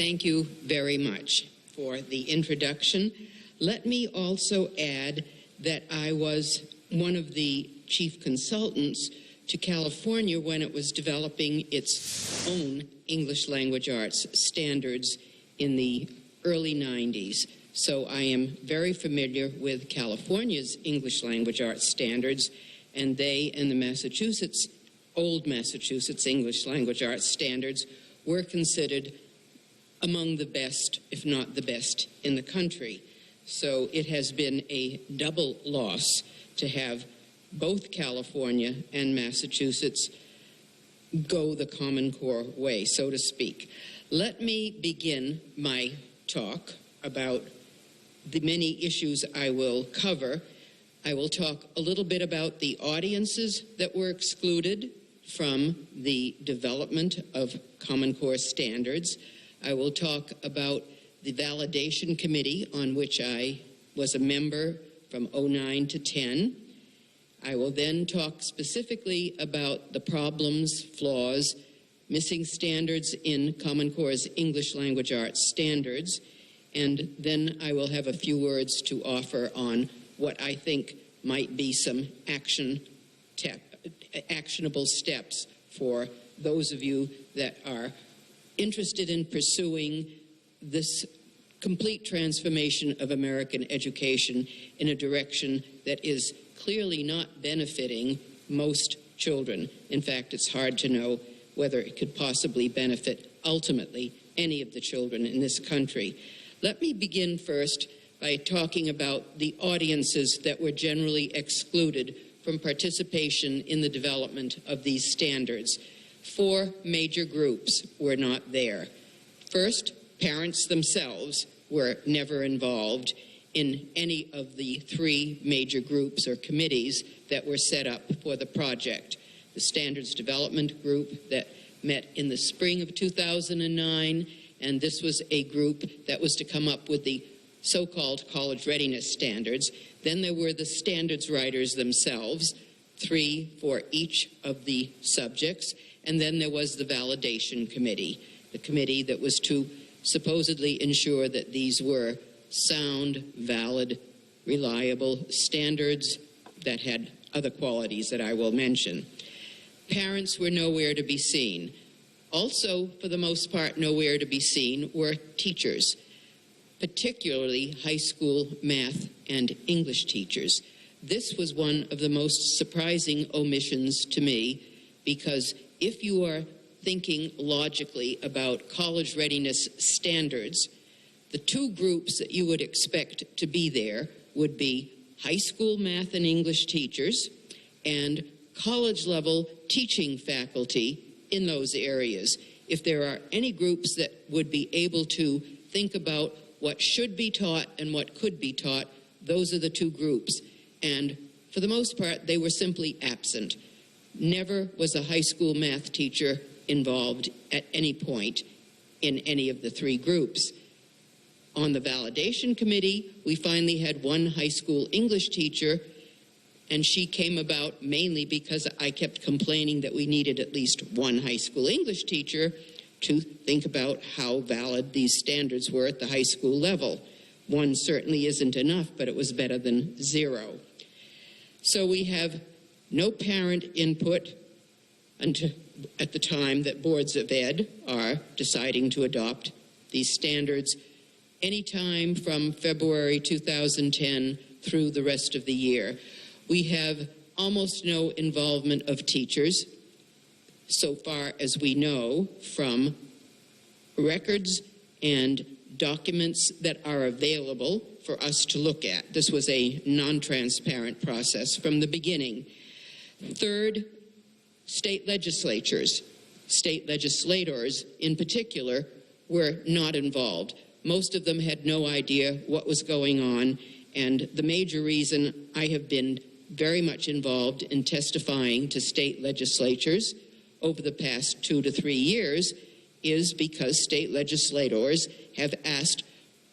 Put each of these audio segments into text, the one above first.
Thank you very much for the introduction. Let me also add that I was one of the chief consultants to California when it was developing its own English language arts standards in the early 90s. So I am very familiar with California's English language arts standards, and they and the old Massachusetts English language arts standards were considered among the best, if not the best, in the country. So it has been a double loss to have both California and Massachusetts go the Common Core way, so to speak. Let me begin my talk about the many issues I will cover. I will talk a little bit about the audiences that were excluded from the development of Common Core standards. I will talk about the validation committee on which I was a member from 2009 to 10. I will then talk specifically about the problems, flaws, missing standards in Common Core's English language arts standards, and then I will have a few words to offer on what I think might be some actionable steps for those of you that are interested in pursuing this complete transformation of American education in a direction that is clearly not benefiting most children. In fact, it's hard to know whether it could possibly benefit ultimately any of the children in this country. Let me begin first by talking about the audiences that were generally excluded from participation in the development of these standards. 4 major groups were not there. First, parents themselves were never involved in any of the 3 major groups or committees that were set up for the project. The Standards Development Group that met in the spring of 2009, and this was a group that was to come up with the so-called college readiness standards. Then there were the standards writers themselves, 3 for each of the subjects, and then there was the validation committee, the committee that was to supposedly ensure that these were sound, valid, reliable standards that had other qualities that I will mention. Parents were nowhere to be seen. Also, for the most part, nowhere to be seen were teachers, particularly high school math and English teachers. This was one of the most surprising omissions to me, because if you are thinking logically about college readiness standards, the 2 groups that you would expect to be there would be high school math and English teachers and college-level teaching faculty in those areas. If there are any groups that would be able to think about what should be taught and what could be taught, those are the 2 groups. And for the most part, they were simply absent. Never was a high school math teacher involved at any point in any of the 3 groups. On the validation committee, we finally had 1 high school English teacher, and she came about mainly because I kept complaining that we needed at least 1 high school English teacher to think about how valid these standards were at the high school level. 1 certainly isn't enough, but it was better than 0. So we have no parent input at the time that boards of ed are deciding to adopt these standards, anytime from February 2010 through the rest of the year. We have almost no involvement of teachers, so far as we know, from records and documents that are available for us to look at. This was a non-transparent process from the beginning. Third, state legislatures, state legislators in particular, were not involved. Most of them had no idea what was going on, and the major reason I have been very much involved in testifying to state legislatures over the past 2 to 3 years is because state legislators have asked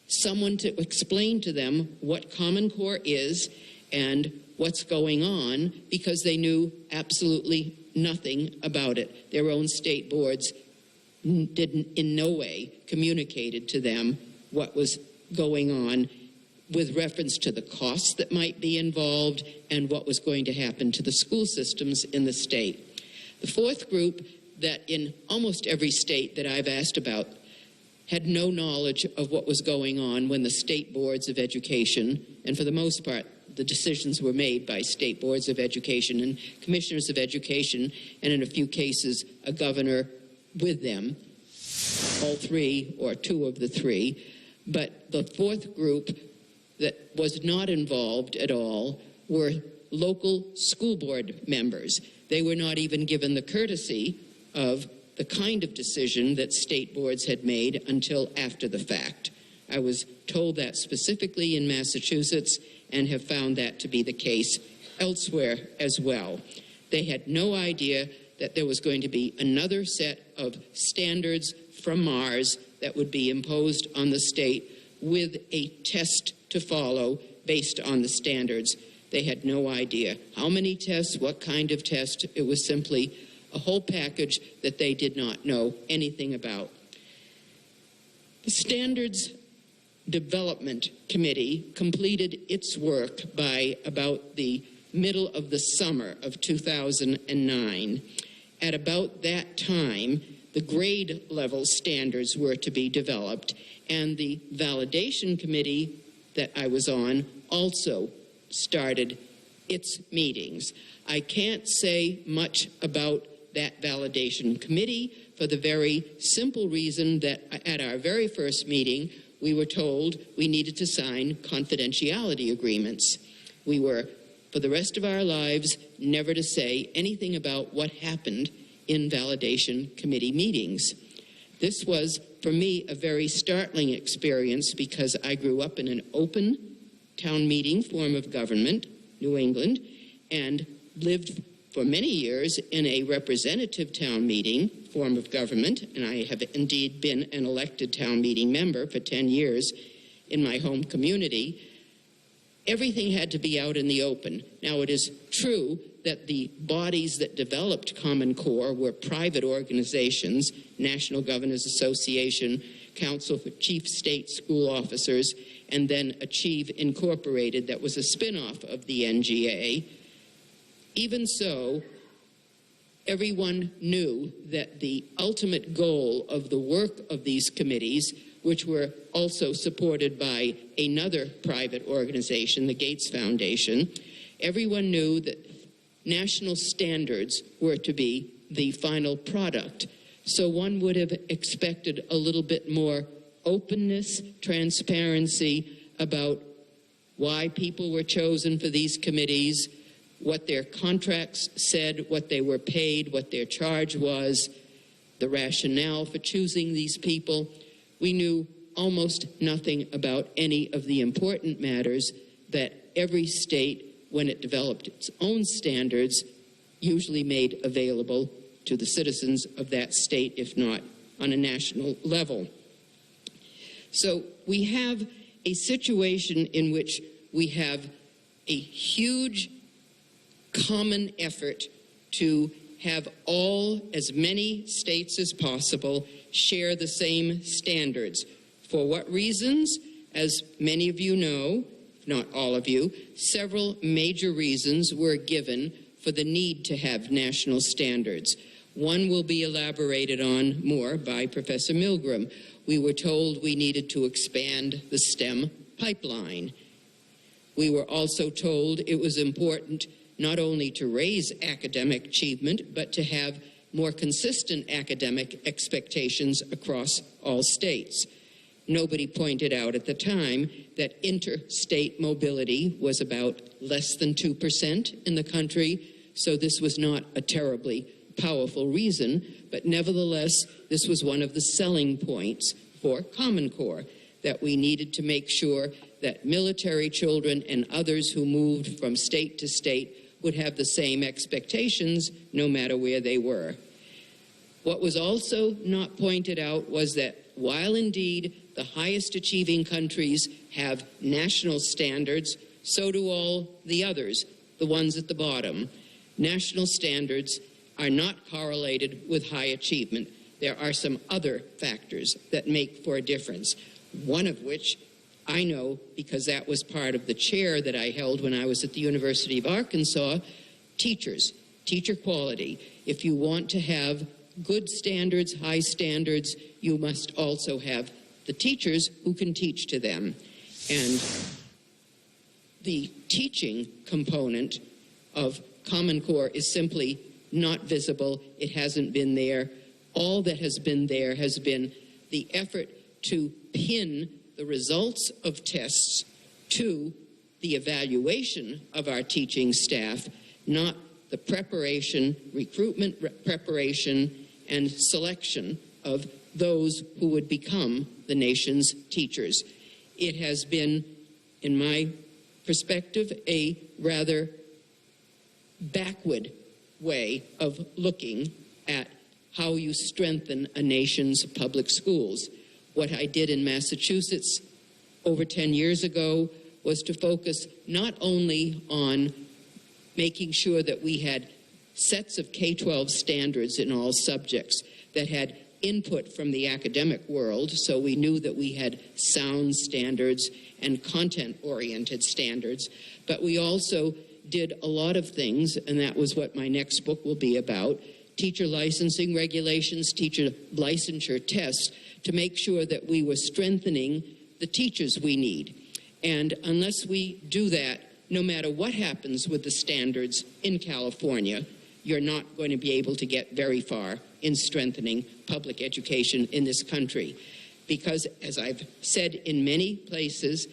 someone to explain to them what Common Core is and what's going on, because they knew absolutely nothing about it. Their own state boards didn't in no way communicated to them what was going on with reference to the costs that might be involved and what was going to happen to the school systems in the state. The fourth group, that in almost every state that I've asked about, had no knowledge of what was going on when the state boards of education, and for the most part, the decisions were made by state boards of education and commissioners of education, and in a few cases, a governor with them, all three or two of the three. But the fourth group that was not involved at all were local school board members. They were not even given the courtesy of the kind of decision that state boards had made until after the fact. I was told that specifically in Massachusetts and have found that to be the case elsewhere as well. They had no idea that there was going to be another set of standards from Mars that would be imposed on the state with a test to follow based on the standards. They had no idea how many tests, what kind of test. It was simply a whole package that they did not know anything about. The Standards Development Committee completed its work by about the middle of the summer of 2009. At about that time, the grade level standards were to be developed, and the validation committee that I was on also started its meetings. I can't say much about that validation committee for the very simple reason that at our very first meeting, we were told we needed to sign confidentiality agreements. We were, for the rest of our lives, never to say anything about what happened in validation committee meetings. This was, for me, a very startling experience because I grew up in an open town meeting form of government, New England, and lived for many years in a representative town meeting form of government, and I have indeed been an elected town meeting member for 10 years in my home community. Everything had to be out in the open. Now, it is true that the bodies that developed Common Core were private organizations, National Governors Association, Council for Chief State School Officers, and then Achieve Incorporated, that was a spin-off of the NGA. Even so, everyone knew that the ultimate goal of the work of these committees, which were also supported by another private organization, the Gates Foundation, everyone knew that national standards were to be the final product. So one would have expected a little bit more openness, transparency about why people were chosen for these committees, what their contracts said, what they were paid, what their charge was, the rationale for choosing these people. We knew almost nothing about any of the important matters that every state, when it developed its own standards, usually made available to the citizens of that state, if not on a national level. So we have a situation in which we have a huge common effort to have as many states as possible share the same standards. For what reasons? As many of you know, if not all of you, several major reasons were given for the need to have national standards. One will be elaborated on more by Professor Milgram. We were told we needed to expand the STEM pipeline. We were also told it was important not only to raise academic achievement, but to have more consistent academic expectations across all states. Nobody pointed out at the time that interstate mobility was about less than 2% in the country, so this was not a terribly powerful reason, but nevertheless, this was one of the selling points for Common Core, that we needed to make sure that military children and others who moved from state to state would have the same expectations no matter where they were. What was also not pointed out was that while indeed the highest achieving countries have national standards, so do all the others, the ones at the bottom. National standards are not correlated with high achievement. there are some other factors that make for a difference, one of which I know because that was part of the chair that I held when I was at the University of Arkansas, teachers, teacher quality. If you want to have good standards, high standards, you must also have the teachers who can teach to them. And the teaching component of Common Core is simply not visible. It hasn't been there. All that has been there has been the effort to pin the results of tests to the evaluation of our teaching staff, not the preparation, recruitment preparation, and selection of those who would become the nation's teachers. It has been, in my perspective, a rather backward way of looking at how you strengthen a nation's public schools. What I did in Massachusetts over 10 years ago was to focus not only on making sure that we had sets of K-12 standards in all subjects that had input from the academic world, so we knew that we had sound standards and content-oriented standards, but we also did a lot of things, and that was what my next book will be about, teacher licensing regulations, teacher licensure tests, to make sure that we were strengthening the teachers we need. And unless we do that, no matter what happens with the standards in California, you're not going to be able to get very far in strengthening public education in this country. Because, as I've said in many places,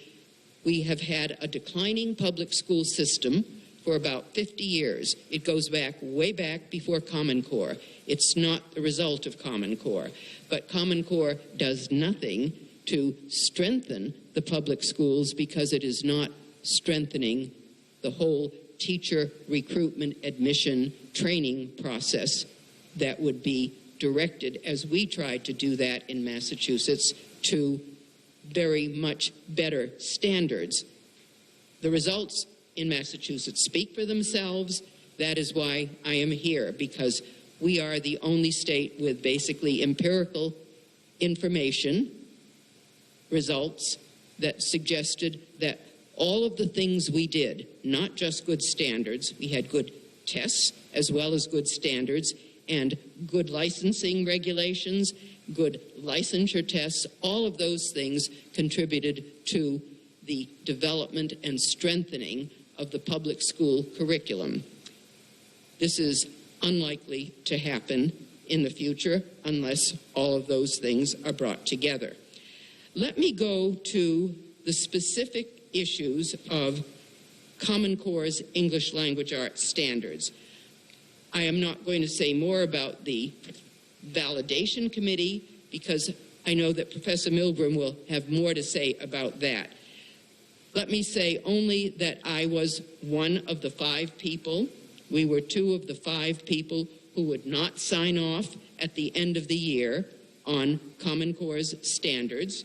we have had a declining public school system for about 50 years. It goes back, way back before Common Core. It's not the result of Common Core. But Common Core does nothing to strengthen the public schools because it is not strengthening the whole teacher recruitment, admission, training process that would be directed, as we tried to do that in Massachusetts, to very much better standards. The results in Massachusetts speak for themselves. That is why I am here, because we are the only state with basically empirical information, results that suggested that all of the things we did, not just good standards, we had good tests as well as good standards and good licensing regulations, good licensure tests, all of those things contributed to the development and strengthening of the public school curriculum. This is unlikely to happen in the future unless all of those things are brought together. Let me go to the specific issues of Common Core's English Language Arts standards. I am not going to say more about the validation committee because I know that Professor Milgram will have more to say about that. Let me say only that I was one of the 5 people. We were 2 of the 5 people who would not sign off at the end of the year on Common Core's standards.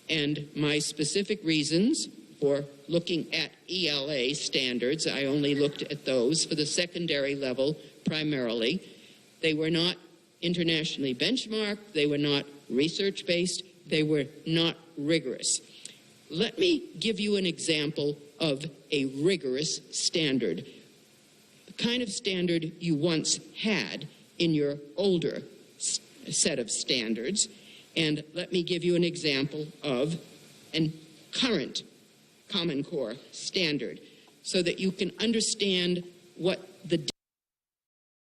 And my specific reasons for looking at ELA standards, I only looked at those for the secondary level primarily. They were not internationally benchmarked, they were not research-based, they were not rigorous. Let me give you an example of a rigorous standard, the kind of standard you once had in your older set of standards. And let me give you an example of a current Common Core standard so that you can understand what the